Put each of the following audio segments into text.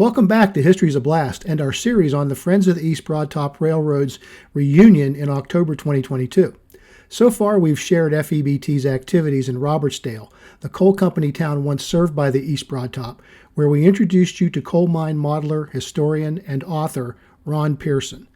Welcome back to History's a Blast and our series on the Friends of the East Broad Top Railroad's reunion in October 2022. So far, we've shared FEBT's activities in Robertsdale, the coal company town once served by the East Broad Top, where we introduced you to coal mine modeler, historian, and author Ron Pearson.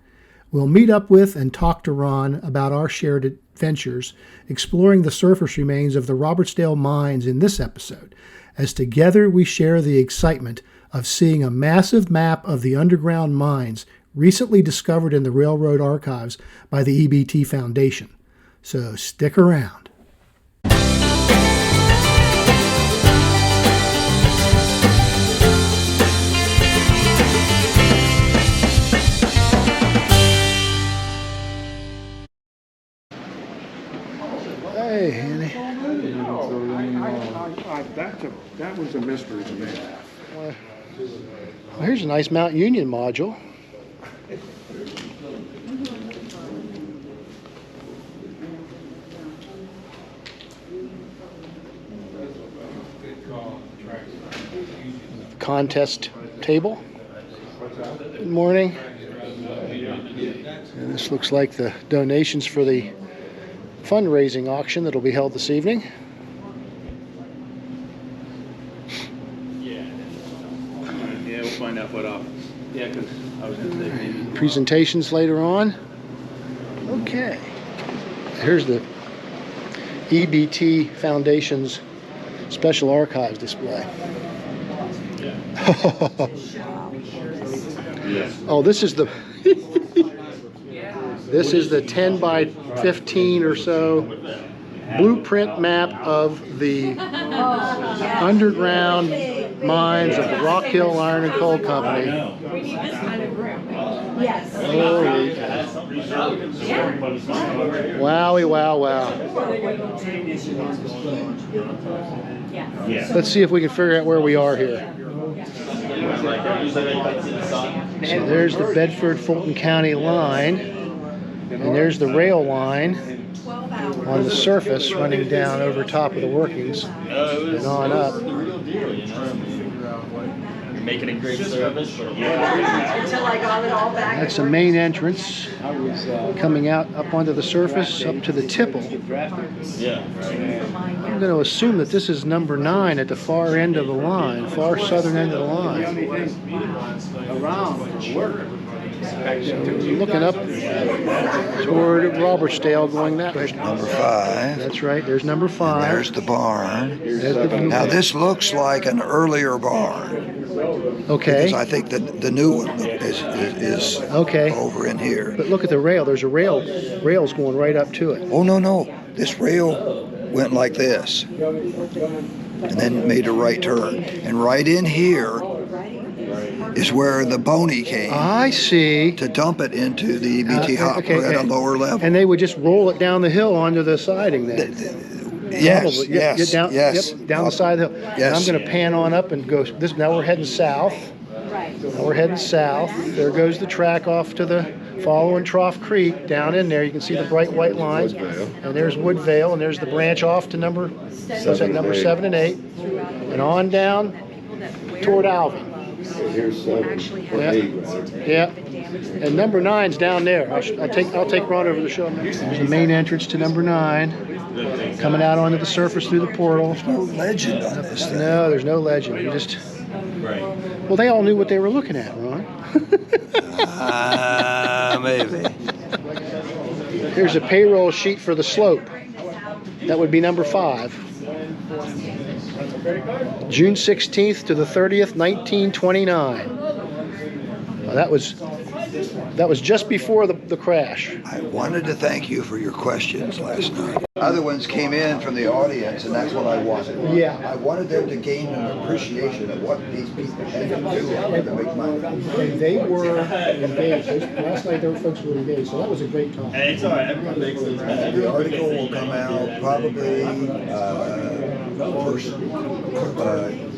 We'll meet up with and talk to Ron about our shared adventures, exploring the surface remains of the Robertsdale mines in this episode, as together we share the excitement of seeing a massive map of the underground mines recently discovered in the railroad archives by the EBT Foundation. So stick around. Hey, Annie. That was a mystery to me. Well, here's a nice Mount Union module. Contest table. Good morning. And this looks like the donations for the fundraising auction that'll be held this evening. Yeah, we'll find out what office. Yeah, because I was going to say maybe. Presentations later on. Okay. Here's the EBT Foundation's Special Archives display. Oh, this is the this is the 10 by 15 or so blueprint map of the underground mines of the Rockhill Iron and Coal Company. We need this kind of room. Yes. Holy wowie, wow, wow. Yes. Let's see if we can figure out where we are here. So there's the Bedford-Fulton County line, and there's the rail line on the surface running down over top of the workings and on up. Making a great service. Until I got it all back. That's the main entrance coming out up onto the surface, up to the tipple. Yeah. I'm going to assume that this is number 9 at the far end of the line, far southern end of the line. So we're looking up toward Robertsdale, going that way. Number 5. That's right, there's number 5. There's the barn. There's the Now this looks like an earlier barn. Okay. Because I think that the new one is Okay. over in here. But look at the rail. There's a rails going right up to it. Oh, no. This rail went like this. And then made a right turn. And right in here is where the Boney came. I see. To dump it into the EBT hopper at a lower level. And they would just roll it down the hill onto the siding then. Yes, Probably. yes, down, yes. Yep, down the side of the hill. Yes. And I'm going to pan on up and go. Now we're heading south. Now we're heading south. There goes the track off to the following Trough Creek. Down in there, you can see the bright white lines. And there's Woodvale, and there's the branch off to number 7 and 8, and on down toward Alvin. Here's 7 for 8. Yeah. And number 9's down there. I'll take Ron over to show him. There's the main entrance to number 9. Coming out onto the surface through the portal. No legend on this thing. No, there's no legend. You just. Well, they all knew what they were looking at, Ron. Maybe. Here's a payroll sheet for the slope. That would be number 5. June 16th to the 30th, 1929. Well, that was just before the crash. I wanted to thank you for your questions last night. Other ones came in from the audience, and that's what I wanted. Yeah. I wanted them to gain an appreciation of what these people had to do in order to make money. And they were engaged. Last night, there were folks who were engaged, so that was a great talk. Hey, it's all right. Everyone makes it. The article will come out probably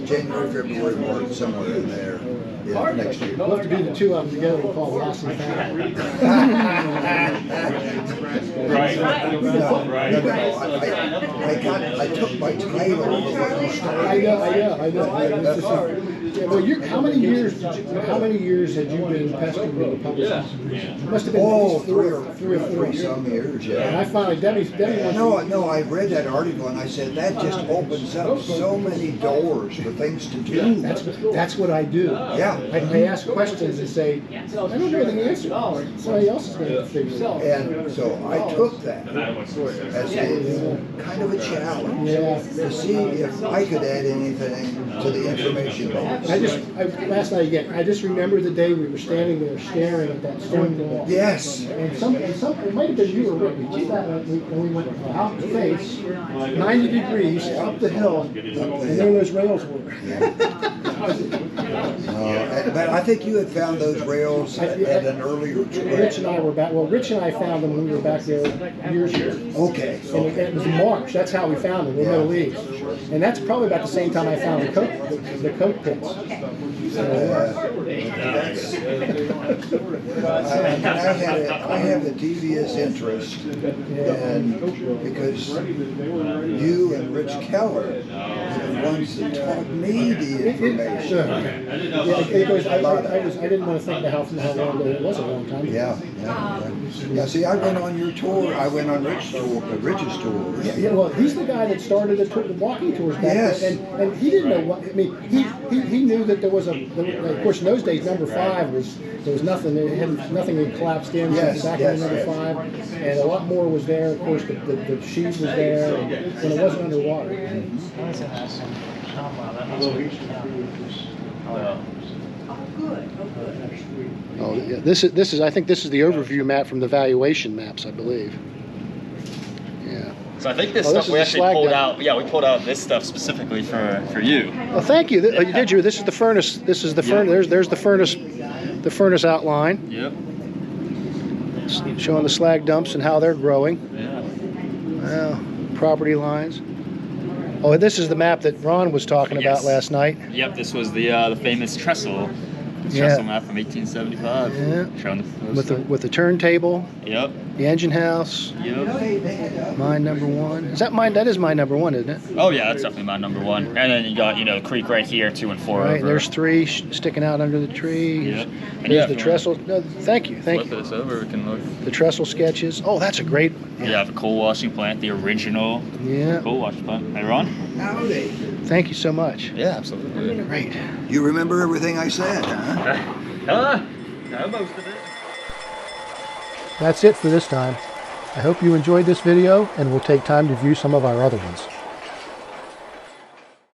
January, February, March, somewhere in there. Yeah, next year. We'll have to do the two of them together. We'll call Lost and Found. Right. I took my title over what you started. I know. Yeah, well, how many years had you been pestering with the publishers? It must have been at least three or four some years, yeah. And I finally, Debbie wants No, I read that article and I said, that just opens up so many doors for things to do. That's what I do. Yeah. I ask questions and say, I don't know the answer. Somebody else is going to figure it out. And so I took that as a kind of a challenge to see if I could add anything to the information base. Last night again, I just remember the day we were standing there staring at that stone wall. Yes. And it might have been you or Rick. We did that when we went out the face, 90 degrees up the hill, and there those rails were. But I think you had found those rails at an earlier trip. Rich and I were back. Well, Rich and I found them when we were back there years ago. Okay. And it was in March. That's how we found them. In the Middle East. And that's probably about the same time I found the coke pits. I have a devious interest in, because you and Rich Keller are the ones that taught me the information. I didn't want to think about how long ago it was. A long time. Yeah. See, I went on your tour. I went on Rich's tour. Yeah, well, he's the guy that started the walking tours back then, and he didn't know what. I mean, he knew that there was of course, in those days, number 5 there was nothing. Nothing had collapsed in. Back in number 5, and a lot more was there. Of course, the sheet was there, and when it wasn't underwater. Oh, yeah. This is. I think this is the overview map from the valuation maps, I believe. Yeah. So I think this stuff we actually pulled out. Yeah, we pulled out this stuff specifically for you. Well, thank you. You did you? This is the furnace. This is the furnace. There's the furnace. The furnace outline. Yep. Showing the slag dumps and how they're growing. Yeah. Well, property lines. Oh, this is the map that Ron was talking about last night. Yep. This was the famous trestle map from 1875. Yeah. Showing the With the turntable. Yep. The engine house. Yep. Mine number 1. Is that mine? That is mine number 1, isn't it? Oh yeah, that's definitely my number 1. And then you got the creek right here, 2 and 4 Right. over. There's 3 sticking out under the tree. Yep. There's the trestle. No, thank you. Flip this over, we can look. The trestle sketches. Oh, that's a great one. Yeah, I have a coal washing plant, the original coal washing plant. Hey, Ron? Howdy. Thank you so much. Yeah, absolutely. Great. You remember everything I said, huh? No, most of it. That's it for this time. I hope you enjoyed this video and will take time to view some of our other ones.